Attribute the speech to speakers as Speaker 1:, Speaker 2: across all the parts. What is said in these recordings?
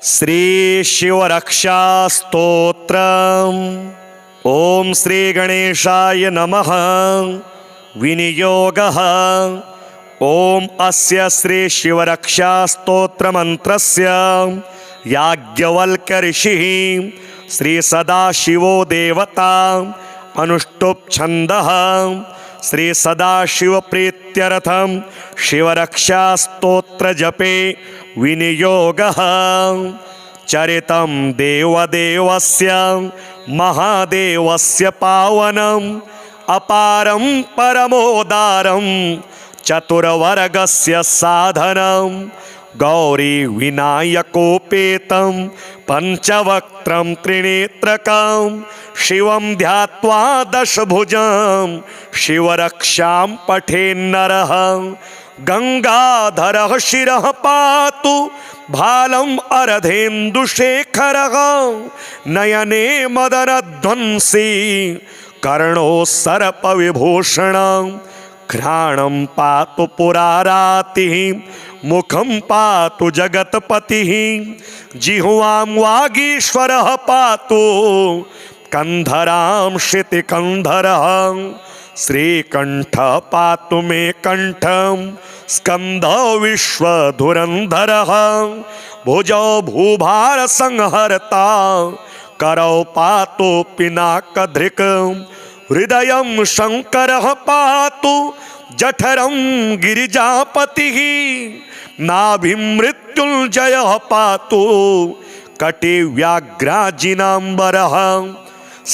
Speaker 1: श्री शिवरक्षा स्तोत्रम्। ओम श्री गणेशाय नमः। विनियोगः। ओम अस्य श्री शिवरक्षा स्तोत्र मंत्रस्य याज्ञवल्क्य ऋषिः श्री सदाशिवो देवता अनुष्टुप् छन्दः श्री सदाशिव प्रीत्यर्थम शिवरक्षा स्तोत्र जपे विनियोगः। चरितं देवदेवस्य महादेवस्य पावनम् अपारं परमोदारं चतुर्वर्गस्य साधनं गौरी विनायकोपेतं पंचवक्त्रं त्रिनेत्रकं शिवं ध्यात्वा दशभुजं शिवरक्षां पठेन्नरः। गंगाधरः शिरः पातु भालम् अर्धेन्दुशेखरः नयने मदनध्वंसी कर्णो सर्पविभूषणं घ्राणं पातु पुरारातिः मुखं पातु जगत्पतिः जिह्वां वागीश्वरः पातु कंधरां शितिकंधरः श्रीकंठ पातु मे कंठं स्कंधो विश्वधुरंधरः भुजौ भूभार संहर्ता करौ पातु पिनाकधृक् हृदयं शंकरः पातु जठरं गिरिजापतिः नाभिं मृत्युंजयः पातु कटिव्याघ्राजिनांबरः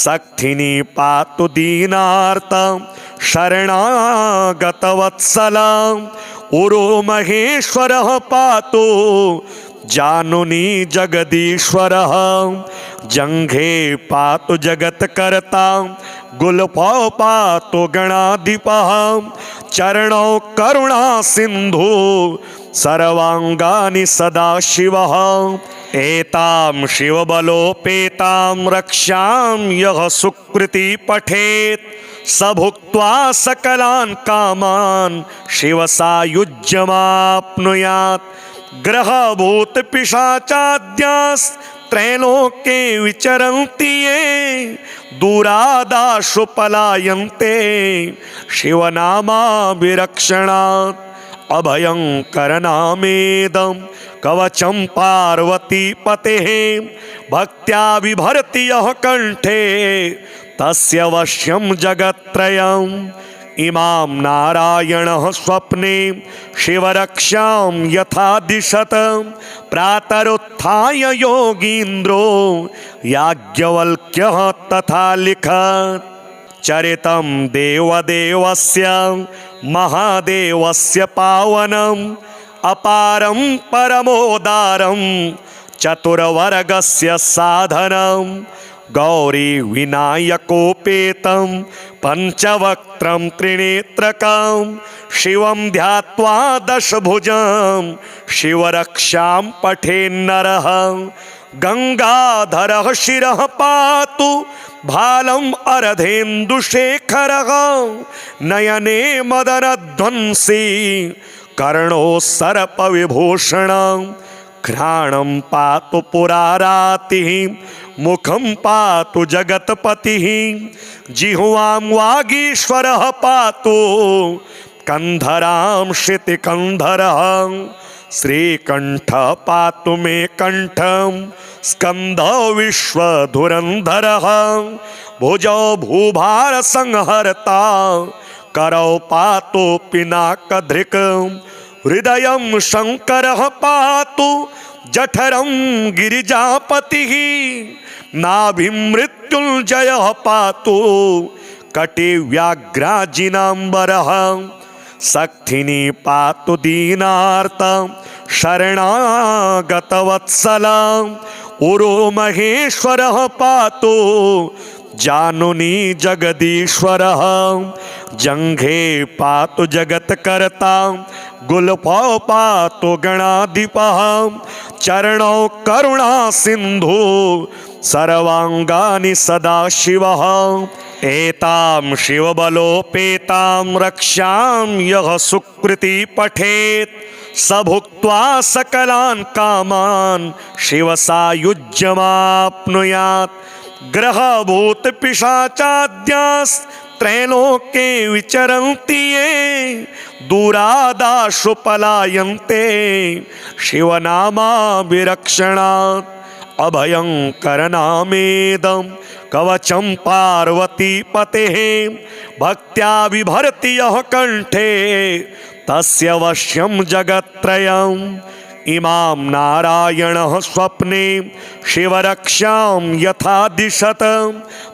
Speaker 1: सक्थिनी पातु दीनार्तं शरणागतवत्सलं उरो महेश्वरः पातु जानुनी जगदीश्वरः जंघे पातु जगत्कर्ता गुल्फौ पातु गणाधिपः चरणौ करुणा सिंधु सर्वांगानि सदाशिवः एतां शिवबलोपेतां रक्षां यः सुकृति पठेत् स भुक्त्वा सकलान् कामान् शिवसायुज्यमाप्नुयात्। ग्रहभूत पिशाचाद्यास्त्रैलोक्ये विचरन्ति ये दूरादाशु पलायन्ते शिवनामाभिरक्षणात्। अभयंकरनामेदं कवचं पार्वतीपतेः भक्त्या बिभर्ति यः कंठे तस्य वश्यं जगत्त्रयम्। इमां नारायणः स्वप्ने शिवरक्षां यथा दिशत प्रातरुत्थाय योगीन्द्रो याज्ञवल्क्यः तथा लिखत्। चरितं देवदेवस्य महादेवस्य पावनम् अपारं परमोदारं चतुर्वर्गस्य साधनं गौरी विनायकोपेतं पंचवक्त्रं त्रिनेत्रकं शिवं ध्यात्वा दशभुजं शिवरक्षां पठेन्नरः। गंगाधरः शिरः पातु भालम् अर्धेन्दुशेखरः नयने मदनध्वंसी कर्णो सर्पविभूषणं घ्राणं पातु पुरारातिः मुखं पातु जगत्पतिः जिह्वां वागीश्वरः पातु कंधरां शितिकंधरः श्रीकंठ पातु मे कंठं स्कंधो विश्वधुरंधरः भुजौ भूभार संहर्ता करौ पातु पिनाकधृक् हृदयं शंकरः पातु जठरं गिरिजापतिः नाभिं मृत्युंजयः पातु कटिव्याघ्राजिनांबरः सक्थिनी पातु दीनार्तं शरणागतवत्सलं उरो महेश्वरः पातु जानुनी जगदीश्वरः जंघे पातु जगत्कर्ता गुल्फौ पातु गणाधिपः चरणौ करुणा सिंधु सर्वांगानि सदाशिवः एतां शिवबलोपेतां रक्षां यः सुकृति पठेत् स भुक्त्वा सकलान् कामान् शिवसायुज्यमाप्नुयात्। ग्रहभूतपिशाचाद्यास्त्रैलोके विचरन्ति ये दूरादाशु पलायन्ते शिवनामाभिरक्षणात्। अभयंकरनामेदं कवचं पार्वतीपतेः भक्त्या बिभर्ति यः कंठे तस्य वश्यं जगत्त्रयम्। इमां नारायणः स्वप्ने शिवरक्षां यथा दिशत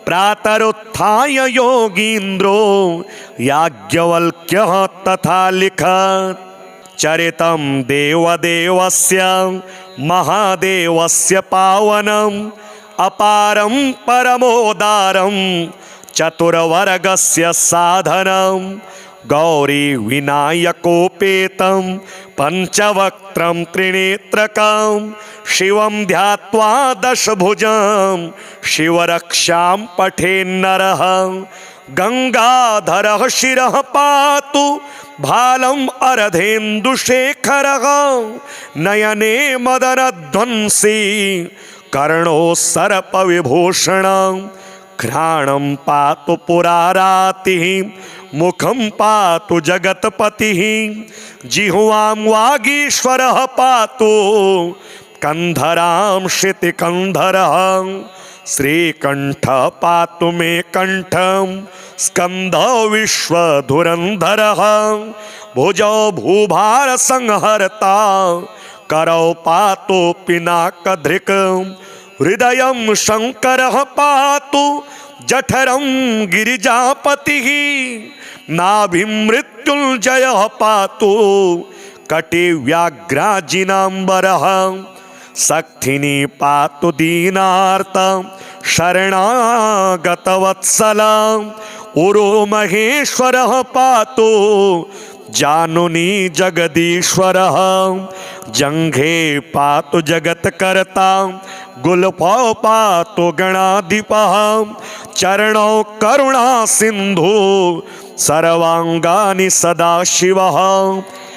Speaker 1: प्रातरुत्थाय योगीन्द्रो याज्ञवल्क्यः तथा लिखत्। चरितं देवदेवस्य महादेवस्य पावनम् अपारं परमोदारं चतुर्वर्गस्य साधनं। गौरी विनायकोपेतं पंचवक्त्रं त्रिनेत्रकं शिवं ध्यात्वा दशभुजं शिवरक्षां पठेन्नरः। गंगाधरः शिरः पातु भालम् अर्धेन्दुशेखरः नयने मदनध्वंसी कर्णो सर्पविभूषणं। घ्राणं पातु पुरारातिः मुखं पातु जगत्पतिः जिह्वां वागीश्वरः पातु कंधरां श्रुतिकंधरः। श्रीकंठ पातु मे कंठं स्कंदो विश्वधुरंधरः। भुजौ भूभार संहर्ता करौ पातु पिनाकधृक्। हृदयं शंकरः पातु जठरं गिरिजापतिः। नाभिं मृत्युंजयः पातु कटिव्याघ्राजिनाम्बरः। सक्थिनी पातु दीनार्तं शरणागतवत्सलं। उरो महेश्वरः पातु जानुनी जगदीश्वरः। जंघे पातु जगत्कर्ता गुल्फौ पातु गणाधिपः। चरणौ करुणा सिंधु सर्वांगानि सदाशिवः।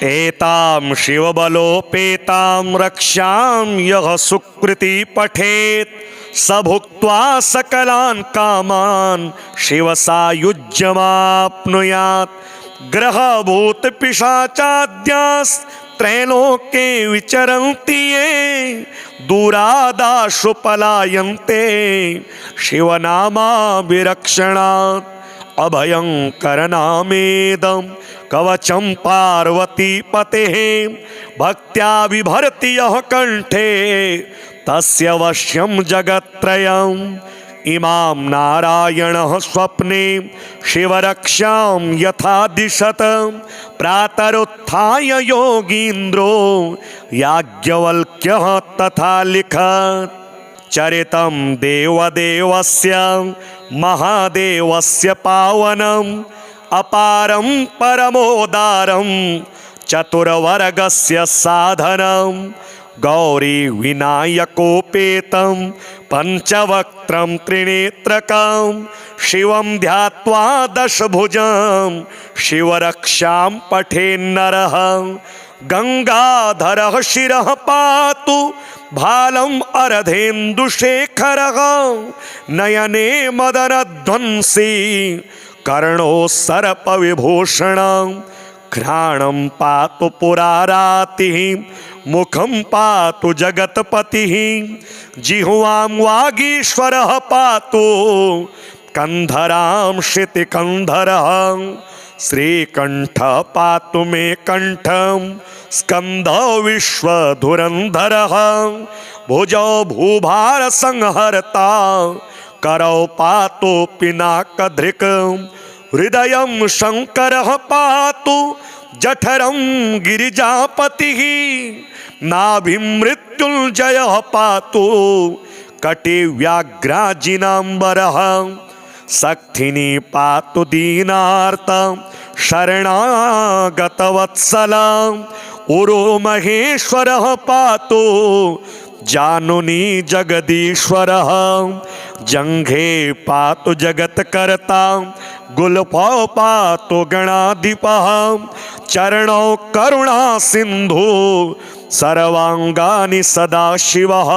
Speaker 1: एतां शिवबलोपेतां रक्षां यः सुकृति पठेत् स भुक्त्वा सकलान् कामान् शिवसायुज्यमाप्नुयात्। ग्रहभूतपिशाचाद्यास्त्रैलोके विचरन्ति ये दूरादाशु पलायन्ते शिवनामाभिरक्षणात्। अभयंकरनामेदं कवचं पार्वतीपतेः भक्त्या बिभर्ति यः कंठे तस्य वश्यं जगत्त्रयम्। इमां नारायणः स्वप्ने शिवरक्षां यथा दिशत प्रातरुत्थाय योगीन्द्रो याज्ञवल्क्यः तथा लिखत्। चरितं देवदेवस्य महादेवस्य पावनम् अपारं परमोदारं चतुर्वर्गस्य साधनं। गौरी विनायकोपेतं पंचवक्त्रं त्रिनेत्रकं शिवं ध्यात्वा दशभुजं शिवरक्षां पठेन्नरः। गंगाधरः शिरः पातु भालम् अर्धेन्दुशेखरः नयने मदनध्वंसी कर्णो सर्पविभूषणं। घ्राणं पातु पुरारातिः मुखं पातु जगत्पतिः जिह्वां वागीश्वरः पातु कंधरां श्रुतिकंधरः। श्रीकंठ पातु मे कंठं स्कंदो विश्वधुरंधरः। भुजौ भूभार संहर्ता करौ पातु पिनाकधृक्। हृदयं शंकरः पातु जठरं गिरिजापतिः। नाभिं मृत्युंजयः पातु कटिव्याघ्राजिनाम्बरः। सक्थिनी पातु दीनार्तं शरणागतवत्सलं। उरो महेश्वरः पातु जानुनी जगदीश्वरः। जंघे पातु जगत्कर्ता गुल्फौ पातु गणाधिपः चरणौ करुणा सिन्धु सर्वाङ्गानि सदाशिवः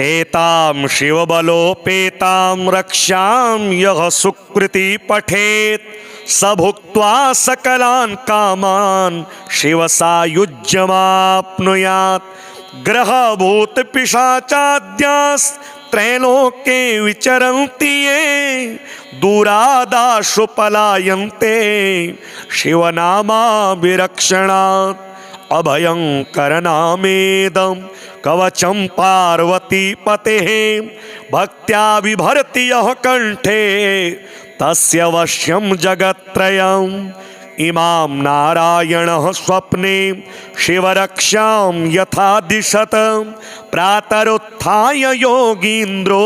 Speaker 1: एतां शिवबलोपेतां रक्षां यः सुकृति पठेत् स भुक्त्वा सकलान् कामान् शिवसायुज्यमाप्नुयात् ग्रहभूतपिशाचाद्यास्त्रैलोके विचरन्ति ये दूरादाशु पलायन्ते शिवनामाभिरक्षणात् अभयङ्करनामेदं कवचं पार्वतीपतेः भक्त्या बिभर्ति यः कण्ठे तस्य वश्यं जगत्त्रयम् इमां नारायणः स्वप्ने शिवरक्षां यथा दिशत प्रातरुत्थाय योगीन्द्रो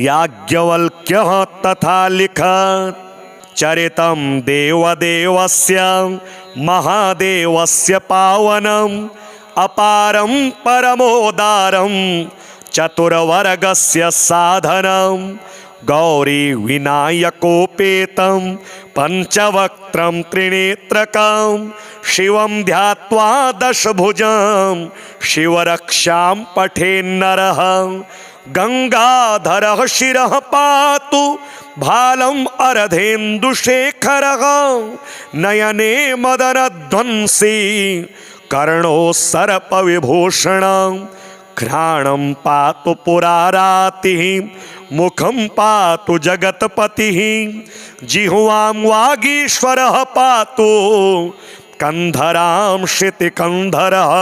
Speaker 1: याज्ञवल्क्यः तथा लिखत् चरितं देवदेवस्य महादेवस्य पावनम् अपारं परमोदारं चतुर्वर्गस्य साधनं गौरी विनायकोपेतं पंचवक्त्रं त्रिनेत्रकं शिवं ध्यात्वा दशभुजं शिवरक्षां पठेन्नरः गंगाधरः शिरः पातु भालम् अर्धेन्दुशेखरः नयने मदनध्वंसी कर्णो सर्पविभूषणं घ्राणं पातु पुरारातिः मुखं पातु जगत्पतिः जिह्वां वागीश्वरः पातु कंधरां श्रुतिकंधरः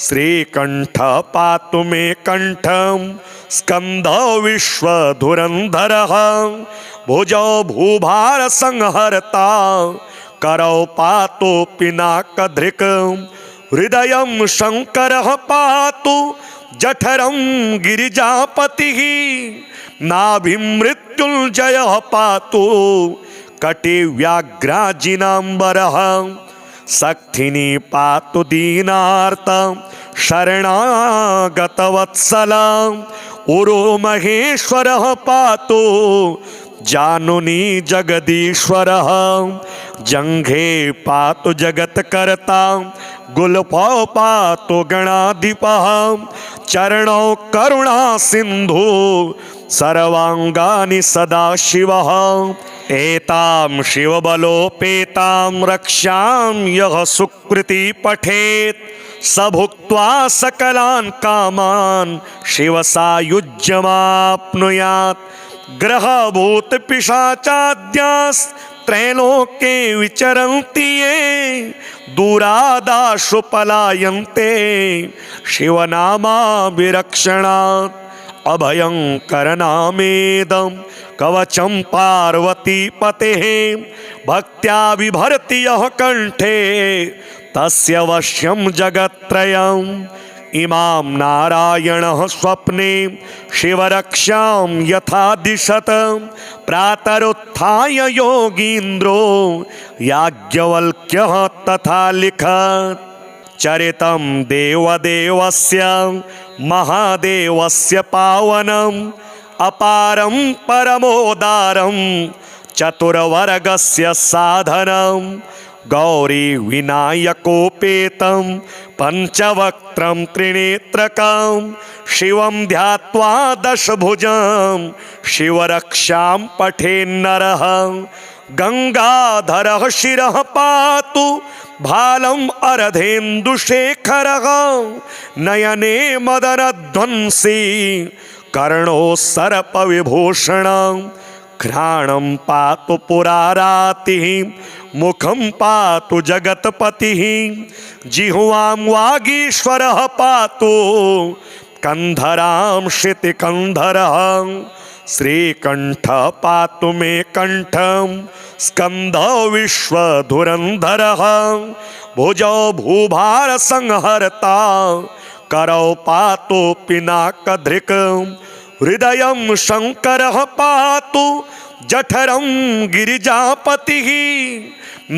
Speaker 1: श्रीकंठः पातु मे कंठं स्कंदो विश्वधुरंधरः भुजौ भूभार संहर्ता करौ पातु पिनाकधृक् हृदयं शंकरः पातु जठरं गिरिजापतिः नाभिं मृत्युञ्जयः पातु कटिव्याघ्राजिनाम्बरः सक्थिनी पातु दीनार्तं शरणागतवत्सलं उरो महेश्वरः पातु जानुनी जगदीश्वरः जंघे पातु जगत्कर्ता गुल्फौ पातु गणाधिपः चरणौ करुणा सिन्धु सर्वाङ्गानि सदाशिवः एतां शिवबलोपेतां रक्षां यः सुकृति पठेत् स भुक्त्वा सकलान् कामान् शिवसायुज्यमाप्नुयात् ग्रहभूतपिशाचाद्यास्त्रैलोके विचरन्ति ये दूरादाशु पलायन्ते शिवनामाभिरक्षणात् अभयङ्करनामेदं कवचं पार्वतीपतेः भक्त्या बिभर्ति यः कण्ठे तस्य वश्यं जगत्त्रयम् इमां नारायणः स्वप्ने शिवरक्षां यथा दिशत प्रातरुत्थाय योगीन्द्रो याज्ञवल्क्यः तथा लिखत् चरितं देवदेवस्य महादेवस्य पावनम् अपारं परमोदारं चतुर्वर्गस्य साधनं गौरी विनायकोपेतं पंचवक्त्रं त्रिनेत्रकं शिवं ध्यात्वा दशभुजं शिवरक्षां पठेन्नरः गंगाधरः शिरः पातु भालम् अर्धेन्दुशेखरः नयने मदनध्वंसी कर्णो सर्पविभूषणं घ्राणं पातु पुरारातिः मुखं पातु जगत्पतिः जिह्वां वागीश्वरः पातु कंधरां श्रुतिकंधरः श्रीकंठः पातु मे कंठं स्कंदो विश्वधुरंधरः भुजौ भूभार संहर्ता करौ पातु पिनाकधृक् हृदयं शंकरः पातु जठरं गिरिजापतिः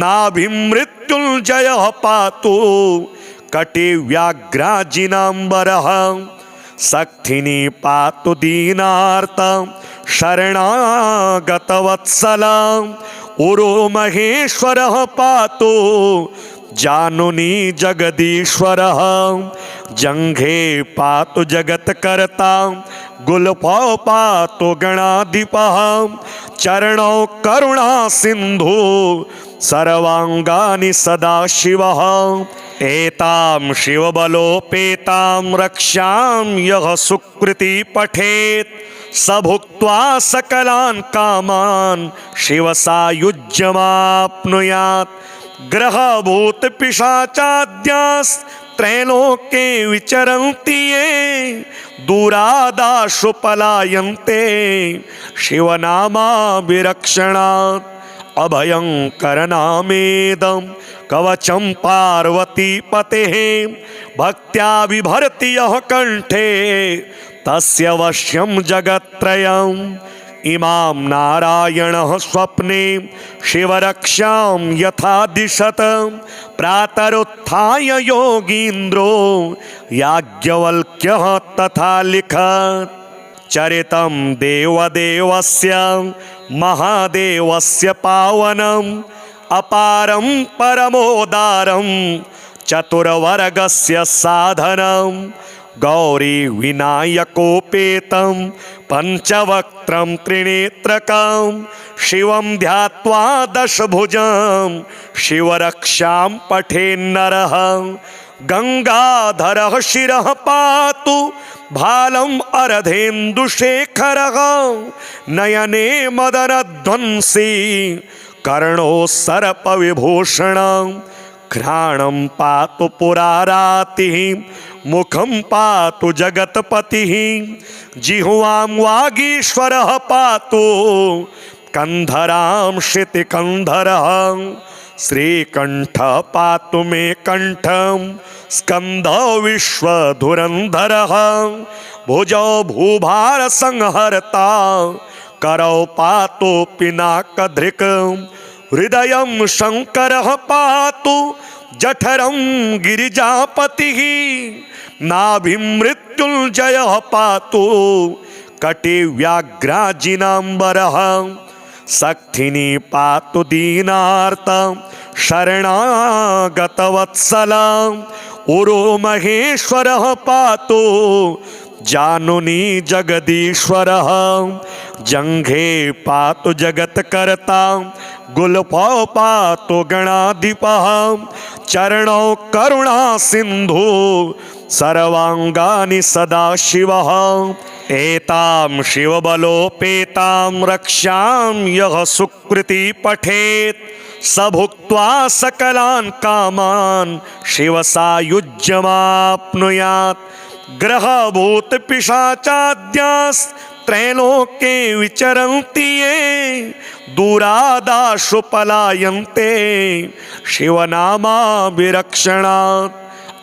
Speaker 1: नाभिं मृत्युञ्जयः पातु कटिव्याघ्राजिनाम्बरः सक्थिनी पातु दीनार्तं शरणागतवत्सला उरो महेश्वरः पातु जानुनी जगदीश्वरः जंघे पातु जगत्कर्ता गुल्फौ पातु गणाधिपः चरणौ करुणा सिंधु सर्वांगानि सदाशिवः एतां शिवबलोपेतां रक्षां यः सुकृति पठेत् स भुक्त्वा सकलान् कामान् शिवसायुज्यमाप्नुयात् ग्रहभूत पिशाचाद्यास्त्रैलोके विचरन्ति ये दूरादाशु पलायन्ते शिवनामाभिरक्षणात् अभयंकरनामेदं कवचं पार्वतीपतेः भक्त्या बिभर्ति यः कंठे तस्य वश्यं जगत्त्रयम् इमां नारायणः स्वप्ने शिवरक्षां यथा दिशत प्रातरुत्थाय योगीन्द्रो याज्ञवल्क्यः तथा लिखत् चरितं देवदेवस्य महादेवस्य पावनम् अपारं परमोदारं चतुर्वर्गस्य साधनं गौरी विनायकोपेतं पंचवक्त्रं त्रिनेत्रकं शिवं ध्यात्वा दशभुजं शिवरक्षां पठेन्नरः गंगाधरः शिरः पातु भालम् अर्धेन्दुशेखरः नयने मदनध्वंसी कर्णो सर्पविभूषणं घ्राणं पातु पुरारातिः मुखं पातु जगत्पतिः जिह्वां वागीश्वरः पातु कंधरां शितिकंधरः श्रीकंठः पातु मे कंठं स्कंदो विश्वधुरंधरः भुजौ भूभार संहर्ता करौ पातु पिनाकधृक् हृदयं शंकरः पातु जठरं गिरिजापतिः नाभिं मृत्युंजयः पातु कटिव्याघ्राजिनाम्बरः सक्थिनी पातु दीनार्तं शरणागतवत्सला उरो महेश्वरः पातु जानुनी जगदीश्वरः जंघे पातु जगत्कर्ता गुल्फौ पातु गणाधिपः चरणौ करुणा सिंधु सर्वांगानि सदाशिवः एतां शिवबलोपेतां रक्षां यः सुकृति पठेत् स भुक्त्वा सकलान् कामान् शिवसायुज्यमाप्नुयात् ग्रहभूत पिशाचाद्यास्त्रैलोके विचरन्ति ये दूरादाशु पलायन्ते शिवनामाभिरक्षणात्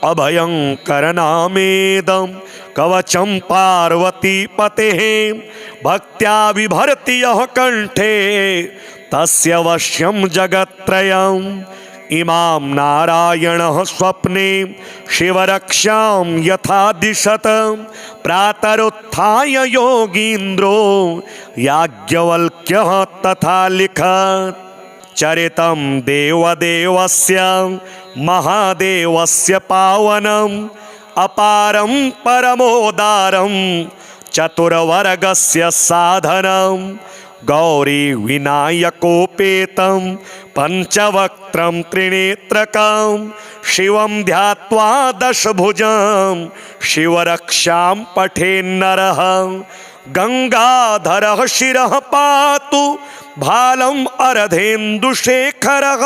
Speaker 1: अभयंकरनामेदं कवचं पार्वतीपतेः भक्त्या बिभर्ति यः कंठे तस्य वश्यं जगत्त्रयम् इमां नारायणः स्वप्ने शिवरक्षां यथा दिशत प्रातरुत्थाय योगीन्द्रो याज्ञवल्क्यः तथा लिखत् चरितं देवदेवस्य महादेवस्य पावनम् अपारं परमोदारं चतुर्वर्गस्य साधनं गौरी विनायकोपेतं पंचवक्त्रं त्रिनेत्रकं शिवं ध्यात्वा दशभुजं शिवरक्षां पठेन्नरः गंगाधरः शिरः पातु भालम् अर्धेन्दुशेखरः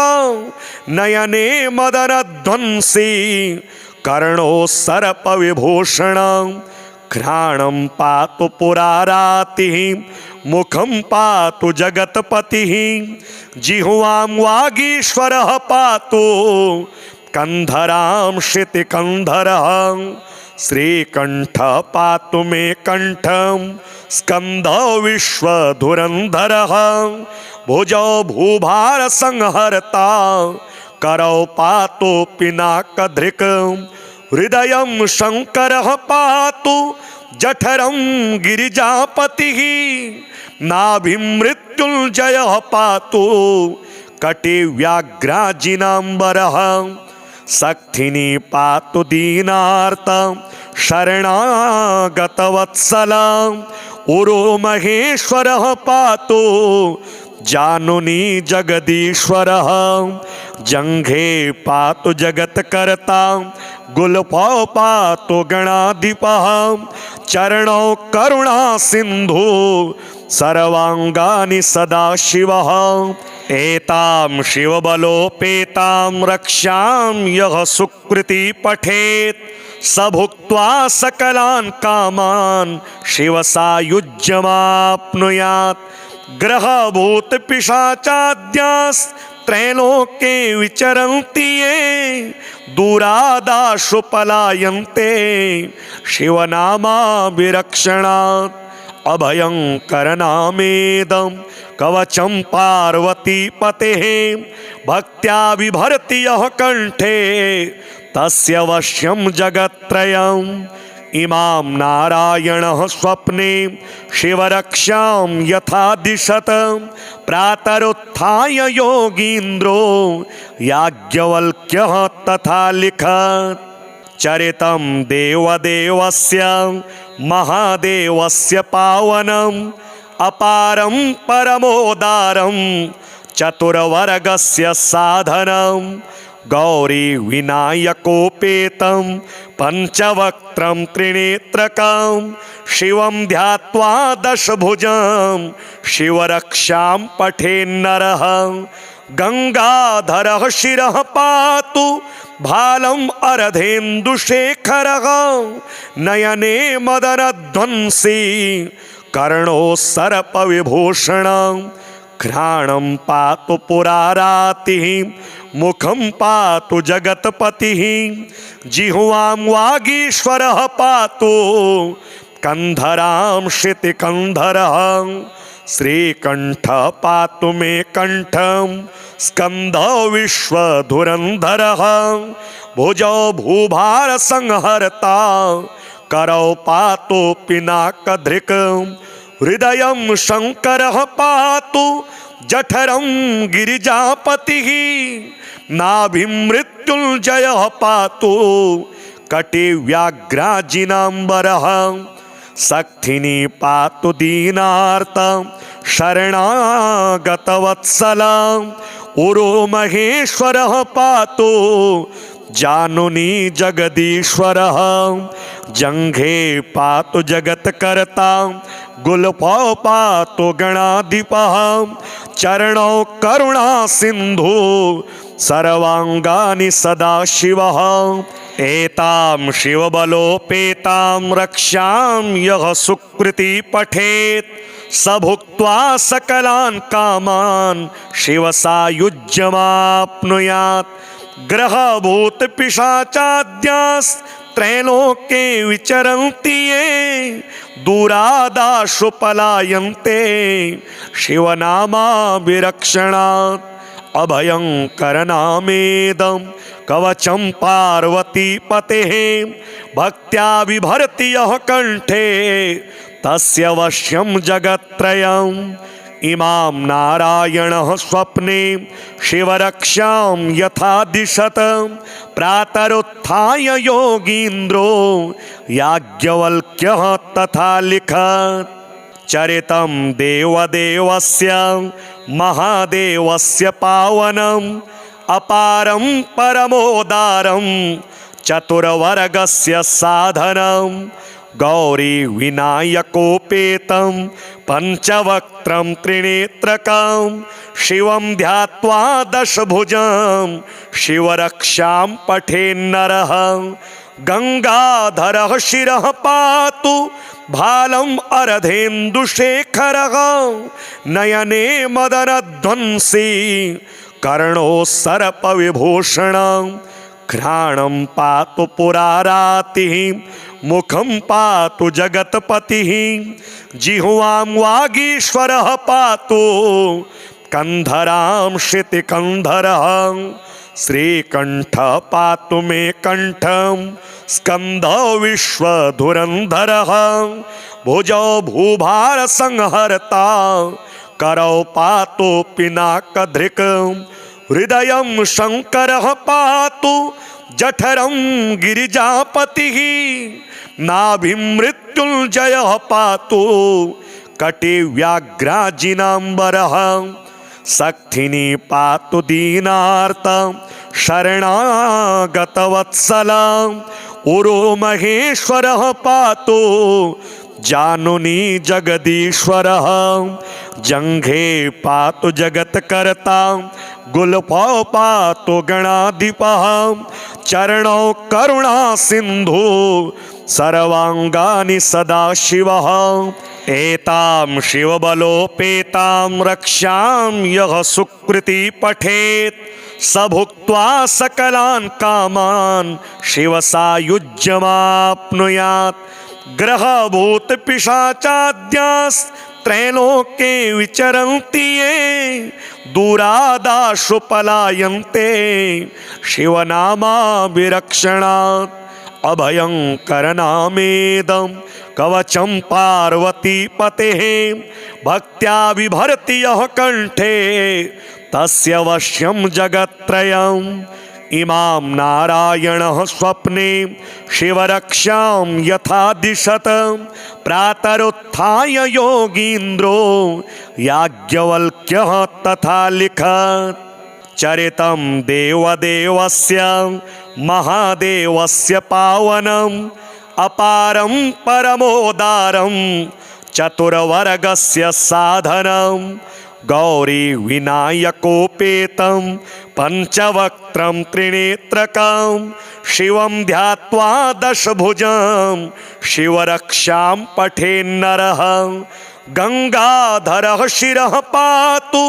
Speaker 1: नयने मदनध्वंसी कर्णो सर्पविभूषणं घ्राणं पातु पुरारातिः मुखं पातु जगत्पतिः जिह्वां वागीश्वरः पातु कंधरां शितिकंधरः श्रीकंठः पातु मे कंठं स्कंदो विश्वधुरंधरः भुजौ भूभार संहर्ता करौ पातु पिनाकधृक् हृदयं शंकरः पातु जठरं गिरिजापतिः नाभिमृत्युञ्जयः पातु कटे व्याघ्राजिनाम्बरः सक्थिनी पातु दीनार्तं शरणागतवत्सलं उरो महेश्वरः पातु जानुनी जगदीश्वरः जंघे पातु जगत्कर्ता गुल्फौ पातु गणाधिपः चरणौ करुणा सिंधु सर्वांगानि सदाशिवः एतां शिवबलोपेतां रक्षां यः सुकृति पठेत् स भुक्त्वा सकलान् कामान् शिवसायुज्यमाप्नुयात् ग्रहभूत पिशाचाद्यास्त्रैलोके विचरन्ति ये दूरादाशु पलायन्ते शिवनामाभिरक्षणात् अभयंकरनामेदं कवचं पार्वतीपतेः भक्त्या बिभर्ति यः कंठे तस्य वश्यं जगत्त्रयम् इमां नारायणः स्वप्ने शिवरक्षां यथा दिशत प्रातरुत्थाय योगीन्द्रो याज्ञवल्क्यः तथा लिखत् चरितं देवदेवस्य महादेवस्य पावनम् अपारं परमोदारं चतुर्वर्गस्य साधनं गौरी विनायकोपेतं पंचवक्त्रं त्रिनेत्रकं शिवं ध्यात्वा दशभुजं शिवरक्षां पठेन्नरः गंगाधरः शिरः पातु भालम् अर्धेन्दुशेखरः नयने मदनध्वंसी कर्णो सर्पविभूषणं घ्राणं पातु पुरारातिः मुखं पातु जगत्पतिः जिह्वां वागीश्वरः पातु कंधरां श्रुतिकंधरः श्रीकंठ पातु मे कंठं स्कंदो विश्वधुरंधरः भुजौ भूभार संहर्ता करौ पातु पिनाकधृक् हृदयं शंकरः पातु जठरं गिरिजापतिः नाभिमृत्युञ्जयः पातु कटे व्याघ्राजिनाम्बरः सक्थिनी पातु दीनार्तं शरणागतवत्सलं उरो महेश्वरः पातु जानुनी जगदीश्वरः जंघे पातु जगत्कर्ता गुल्फौ पातु गणाधिपः चरणौ करुणा सिंधु सर्वांगानि सदाशिवः एतां शिवबलोपेतां रक्षां यः सुकृति पठेत् स भुक्त्वा सकलान् कामान् शिवसायुज्यमाप्नुयात् ग्रहभूत पिशाचाद्यास्त्रैलोके विचरन्ति ये दूरादाशु पलायन्ते शिवनामाभिरक्षणात् अभयंकरनामेदं कवचं पार्वतीपतेः भक्त्या बिभर्ति यः कंठे तस्य वश्यं जगत्त्रयम् इमां नारायणः स्वप्ने शिवरक्षां यथा दिशत प्रातरुत्थाय योगीन्द्रो याज्ञवल्क्यः तथा लिखत् चरितं देवदेवस्य महादेवस्य पावनम् अपारं परमोदारं चतुर्वर्गस्य साधनं गौरी विनायकोपेतं पंचवक्त्रं त्रिनेत्रकं शिवं ध्यात्वा दशभुजं शिवरक्षां पठेन्नरः गंगाधरः शिरः पातु भालम् अर्धेन्दुशेखरः नयने मदनध्वंसी कर्णो सर्पविभूषणं घ्राणं पातु पुरारातिः मुखं पातु जगत्पतिः जिह्वां वागीश्वरः पातु कंधरां श्रुतिकंधरः श्रीकण्ठ पातु मे कण्ठं स्कन्दो विश्वधुरन्धरः भुजौ भूभारसंहर्ता करौ पातु पिनाकधृक् हृदयं शङ्करः पातु जठरं गिरिजापतिः नाभिं मृत्युञ्जयः पातु कटिव्याघ्राजिनाम्बरः सक्थिनी पातु दीनार्तं शरणागतवत्सलं उरो महेश्वरः पातु जानुनी जगदीश्वरः जङ्घे पातु जगत्कर्ता गुल्फौ पातु गणाधिपः चरणौ करुणा सिन्धु सर्वाङ्गानि सदाशिवः एतां शिवबलोपेतां रक्षां यः सुकृती पठेत् स भुक्त्वा सकलान् कामान् शिवसायुज्यमाप्नुयात् ग्रहभूतपिशाचाद्यास्त्रैलोके विचरन्ति ये दूरादाशु पलायन्ते शिवनामाभिरक्षणात् अभयङ्करनामेदं कवचं पार्वतीपतेः भक्त्या बिभर्ति यः कण्ठे तस्य वश्यं जगत्त्रयम् इमां नारायणः स्वप्ने शिवरक्षां यथा दिशत प्रातरुत्थाय योगीन्द्रो याज्ञवल्क्यः तथा लिखत् चरितं देवदेवस्य महादेवस्य पावनम् अपारं परमोदारं चतुर्वर्गस्य साधनं गौरी विनायकोपेतं पंचवक्त्रं त्रिनेत्रकं शिवं ध्यात्वा दशभुजं शिवरक्षां पठेन्नरः गंगाधरः शिरः पातु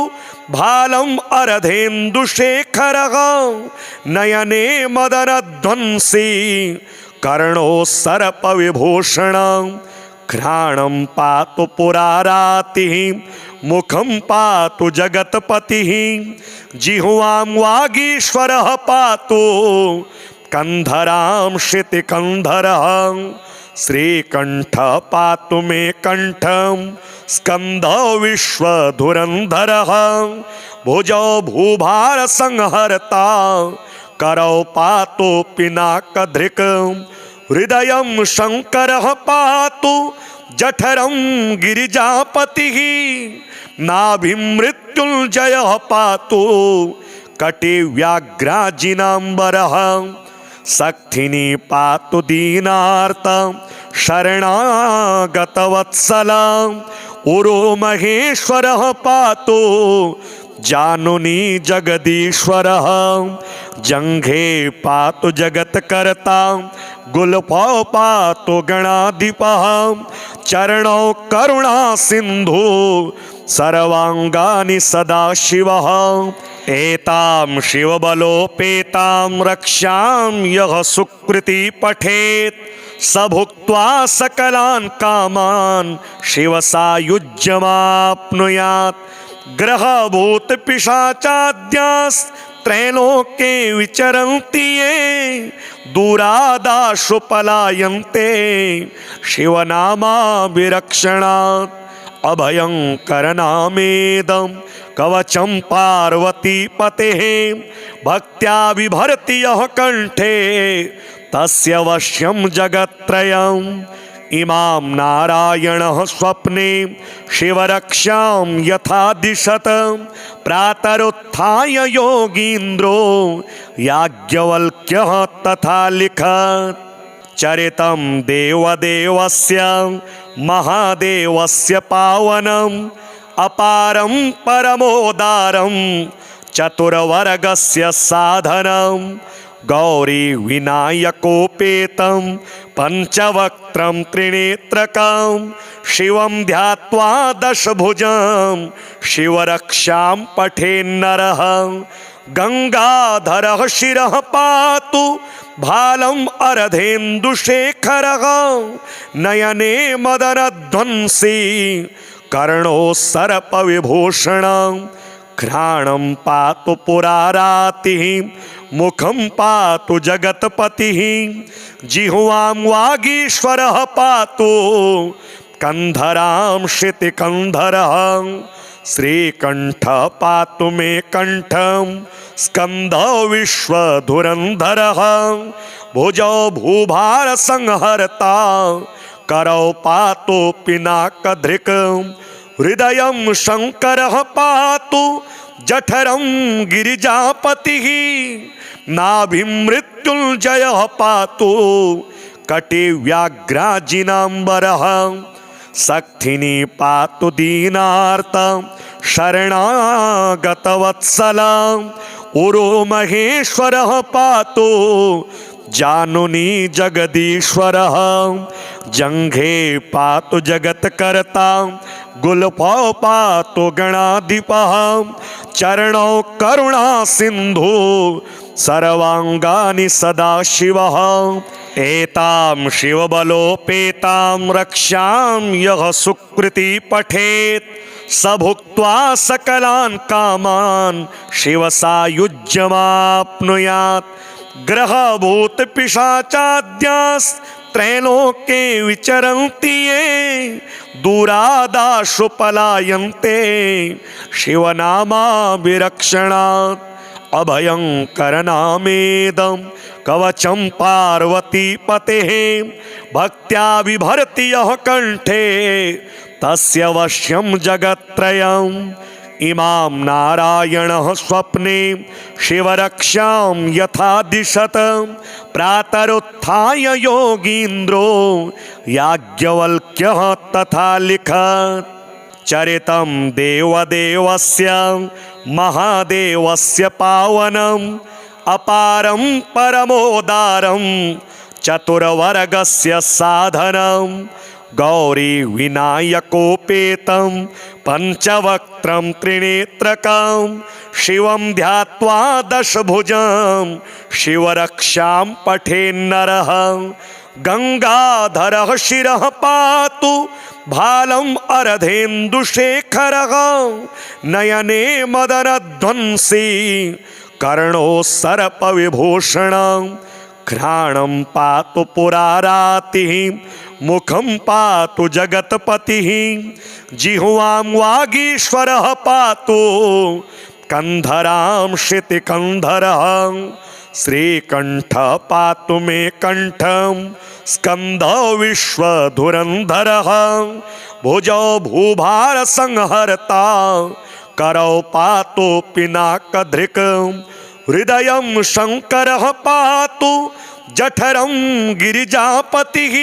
Speaker 1: भालम् अरधेन्दुशेखरः नयने मदनध्वंसी कर्णो सर्पविभूषणं घ्राणं पातु पुरारातिः मुखं पातु जगत्पतिः जिह्वां वागीश्वरः पातु कंधरां श्रुतिकंधरः श्रीकण्ठ पातु मे कण्ठं स्कन्दो विश्वधुरन्धरः भुजौ भूभारसंहर्ता करौ पातु पिनाकधृक् हृदयं शङ्करः पातु जठरं गिरिजापतिः नाभिं मृत्युञ्जयः पातु कटिव्याघ्राजिनाम्बरः सक्थिनी पातु दीनार्तं शरणागतवत्सलं उरो महेश्वरः पातु जानुनी जगदीश्वरः जङ्घे पातु जगत्कर्ता गुल्फौ पातु गणाधिपः चरणौ करुणा सिन्धु सर्वाङ्गानि सदाशिवः एतां शिवबलोपेतां रक्षां यः सुकृती पठेत् स भुक्त्वा सकलान् कामान् शिवसायुज्यमाप्नुयात् ग्रहभूतपिशाचाद्यास्त्रैलोके विचरन्ति ये दूरादाशु पलायन्ते शिवनामाभिरक्षणात् अभयङ्करनामेदं कवचं पार्वतीपतेः भक्त्या बिभर्ति यः कण्ठे तस्य वश्यं जगत्त्रयम् इमां नारायणः स्वप्ने शिवरक्षां यथा दिशत प्रातरुत्थाय योगीन्द्रो याज्ञवल्क्यः तथा लिखत् चरितं देवदेवस्य महादेवस्य पावनम् अपारं परमोदारं चतुर्वर्गस्य साधनं गौरी विनायकोपेतं पंचवक्त्रं त्रिनेत्रकं शिवं ध्यात्वा दशभुजं शिवरक्षां पठेन्नरः गंगाधरः शिरः पातु भालम् अरधेन्दुशेखरः नयने मदनध्वंसी कर्णो सर्पविभूषणं घ्राणं पातु पुरारातिः मुखं पातु जगत्पतिः जिह्वां वागीश्वरः पातु कंधरां क्षितिकंधरः श्रीकंठ पातु मे कंठं स्कंद विश्वधुरंधरः भुजौ भूभार संहर्ता करौ पातु पिनाकधृक् हृदयं शंकरः पातु जठरं गिरिजापतिः नाभिं मृत्युंजयः पातु कटिव्याघ्राजिनाम्बरः सक्थिनी पातु दीनार्तं शरणागतवत्सलं उरो महेश्वरः पातु जानुनी जगदीश्वरः जंघे पातु जगत्कर्ता गुल्फौ पातु गणाधिपः चरणौ करुणा सिंधु सर्वांगानि सदाशिवः एतां शिवबलोपेतां रक्षां यः सुकृति पठेत् स भुक्त्वा सकलान् कामान् शिवसायुज्यमाप्नुयात् ग्रहभूत पिशाचाद्यास्त्रैलोके विचरन्ति ये दूरादाशु पलायन्ते शिवनामाभिरक्षणात् अभयंकरनामेदं कवचं पार्वतीपतेः भक्त्या बिभर्ति यः कंठे तस्य वश्यं जगत्त्रयम् इमां नारायणः स्वप्ने शिवरक्षां यथा दिशत प्रातरुत्थाय योगीन्द्रो याज्ञवल्क्यः तथा लिखत् चरितं देवदेवस्य महादेवस्य पावनम् अपारं परमोदारं चतुर्वर्गस्य साधनं गौरी विनायकोपेतं पंचवक्त्रं त्रिनेत्रकं शिवं ध्यात्वा दशभुजं शिवरक्षां पठेन्नरः गंगाधरः शिरः पातु भालम् अर्धेन्दुशेखरः नयने मदनध्वंसी कर्णो सर्पविभूषणं घ्राणं पातु पुरारातिः मुखं पातु जगत्पतिः जिह्वां वागीश्वरः पातु कंधरां क्षितिकंधरः श्रीकंठ पातु मे कंठं स्कंद विश्वधुरंधरः भुजौ भूभार संहर्ता करौ पातु पिनाकधृक् हृदयं शंकरः पातु जठरं गिरिजापतिः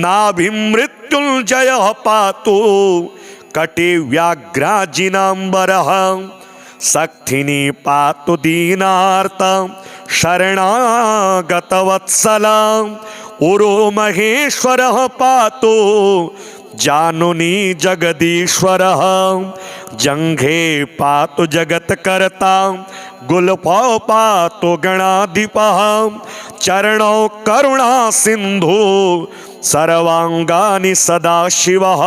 Speaker 1: नाभिं मृत्युंजयः पातु कटिव्याघ्राजिनाम्बरः सक्थिनी पातु दीनार्तं शरणागतवत्सलं उरो महेश्वरः पातु जानुनी जगदीश्वरः जंघे पातु जगत्कर्ता गुल्फौ पातु गणाधिपः चरणौ करुणा सिंधु सर्वांगानि सदाशिवः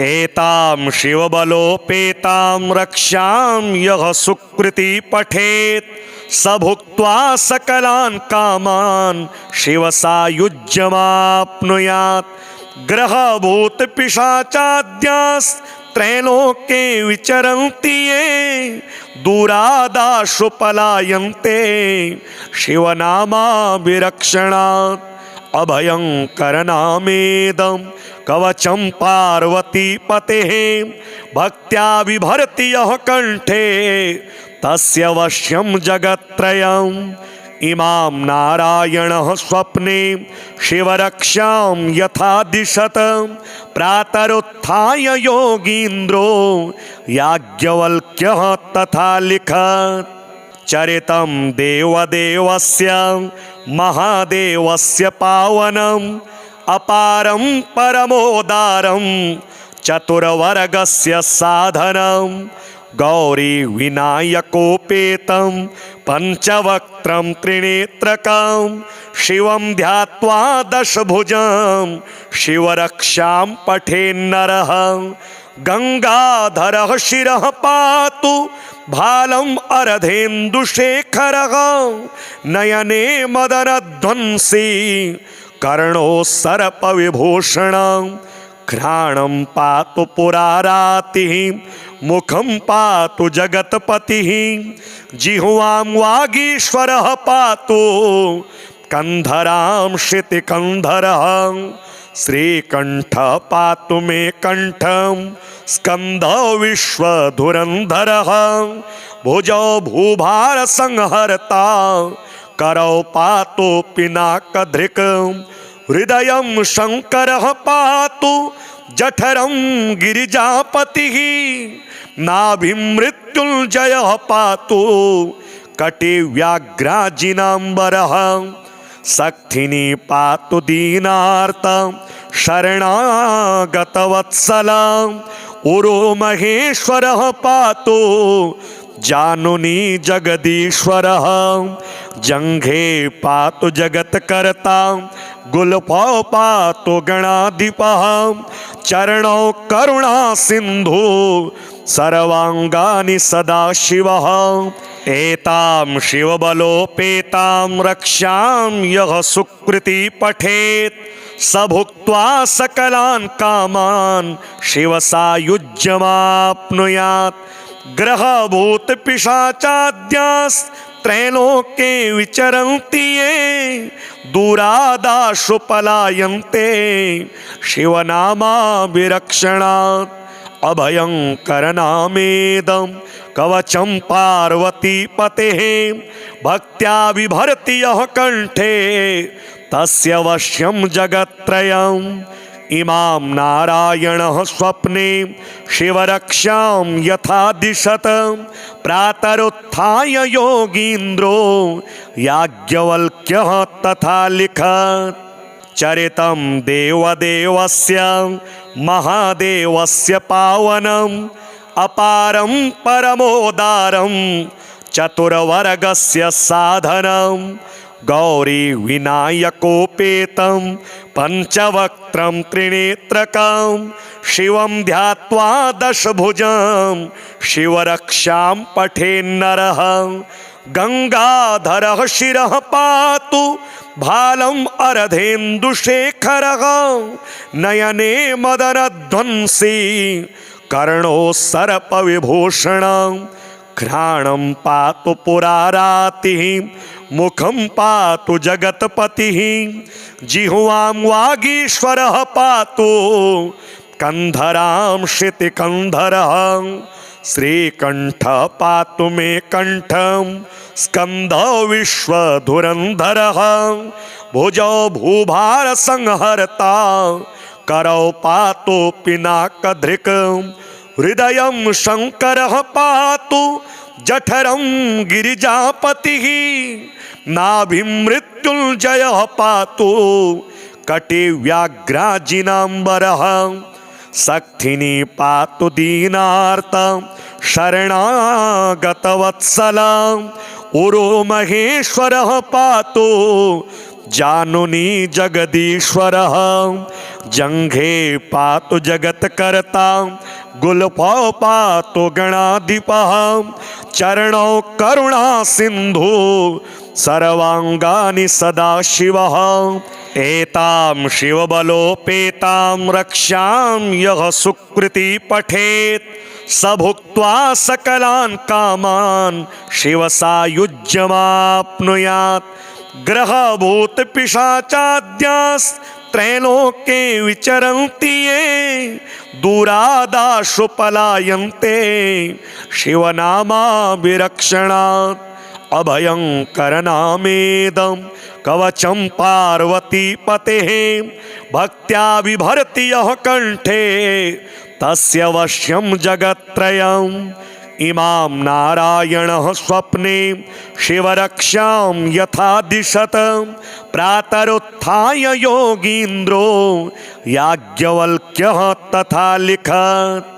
Speaker 1: एतां शिवबलोपेतां रक्षां यः सुकृति पठेत् स भुक्त्वा सकलान् कामान् शिवसायुज्यमाप्नुयात् ग्रहभूत पिशाचाद्यास्त्रैलोके विचरन्ति ये दूरादाशु पलायन्ते शिवनामाभिरक्षणात् अभयंकरनामेदं कवचं पार्वतीपतेः भक्त्या बिभर्ति यः कंठे तस्य वश्यं जगत्त्रयम् इमां नारायणः स्वप्ने शिवरक्षां यथा दिशत प्रातरुत्थाय योगीन्द्रो याज्ञवल्क्यः तथा लिखत् चरितं देवदेवस्य महादेवस्य पावनम् अपारं परमोदारं चतुर्वर्गस्य साधनं गौरी विनायकोपेतं पंचवक्त्रं त्रिनेत्रकं शिवं ध्यात्वा दशभुजं शिवरक्षां पठेन्नरः गंगाधरः शिरः पातु भालम् अर्धेन्दुशेखरः नयने मदनध्वंसी कर्णो सर्पविभूषणं घ्राणं पातु पुरारातिः मुखं पातु जगत्पतिः जिह्वां वागीश्वरः पातु कंधरां शितिकंधरः श्रीकंठ पातु मे कंठं स्कंदो विश्वधुरंधरः भुजौ भूभार संहर्ता करौ पातु पिनाकधृक् हृदयं शंकरः पातु जठरं गिरिजापतिः नाभिं मृत्युंजयः पातु कटिव्याघ्राजिनाम्बरः सक्थिनी पातु दीनार्तं शरणागतवत्सलं उरो महेश्वरः पातु जानुनी जगदीश्वरः जंघे पातु जगत्कर्ता गुल्फौ पातु गणाधिपः चरणौ करुणा सिंधु सर्वांगानि सदाशिवः एतां शिवबलोपेतां रक्षां यः सुकृति पठेत् स भुक्त्वा सकलान् कामान् शिवसायुज्यमाप्नुयात् ग्रहभूत पिशाचाद्यास्त्रैलोके विचरन्ति ये दूरादाशु पलायन्ते शिवनामाभिरक्षणात् अभयंकरनामेदं कवचं पार्वतीपतेः भक्त्या बिभर्ति यः कंठे तस्य वश्यं जगत्त्रयम् इमां नारायणः स्वप्ने शिवरक्षां यथा दिशत प्रातरुत्थाय योगीन्द्रो याज्ञवल्क्यः तथा लिखत् चरितं देवदेवस्य महादेवस्य पावनम् अपारं परमोदारं चतुर्वर्गस्य साधनं गौरी विनायकोपेतं पंचवक्त्रं त्रिनेत्रकं शिवं ध्यात्वा दशभुजं शिवरक्षां पठेन्नरः गंगाधरः शिरः पातु भालम् अर्धेन्दुशेखरः नयने मदनध्वंसी कर्णो सर्पविभूषणं घ्राणं पातु पुरारातिः मुखं पातु जगत्पतिः जिह्वां वागीश्वरः पातु कंधरां शितिकंधरः श्रीकंठ पातु मे कंठं स्कंदो विश्वधुरंधरः भुजौ भूभार संहर्ता करौ पातु पिनाकधृक् हृदयं शंकरः पातु जठरं गिरिजापतिः नाभिं मृत्युंजयः पातु कटिव्याघ्राजिनाम्बरः सक्थिनी पातु दीनार्तं शरणागतवत्सलं उरो महेश्वरः पातु जानुनी जगदीश्वरः जंघे पातु जगत्कर्ता गुल्फौ पातु गणाधिपः चरणौ करुणा सिंधु सर्वांगानि सदाशिवः एतां शिवबलोपेतां रक्षां यः सुकृति पठेत् स भुक्त्वा सकलान् कामान् शिवसायुज्यमाप्नुयात् ग्रहभूत पिशाचाद्यास्त्रैलोके विचरन्ति ये दूरादाशु पलायन्ते शिवनामाभिरक्षणात् अभयंकरनामेदं कवचं पार्वतीपतेः भक्त्या बिभर्ति यः कंठे तस्य वश्यं जगत्त्रयम् इमां नारायणः स्वप्ने शिवरक्षां यथा दिशत प्रातरुत्थाय योगीन्द्रो याज्ञवल्क्यः तथा लिखत्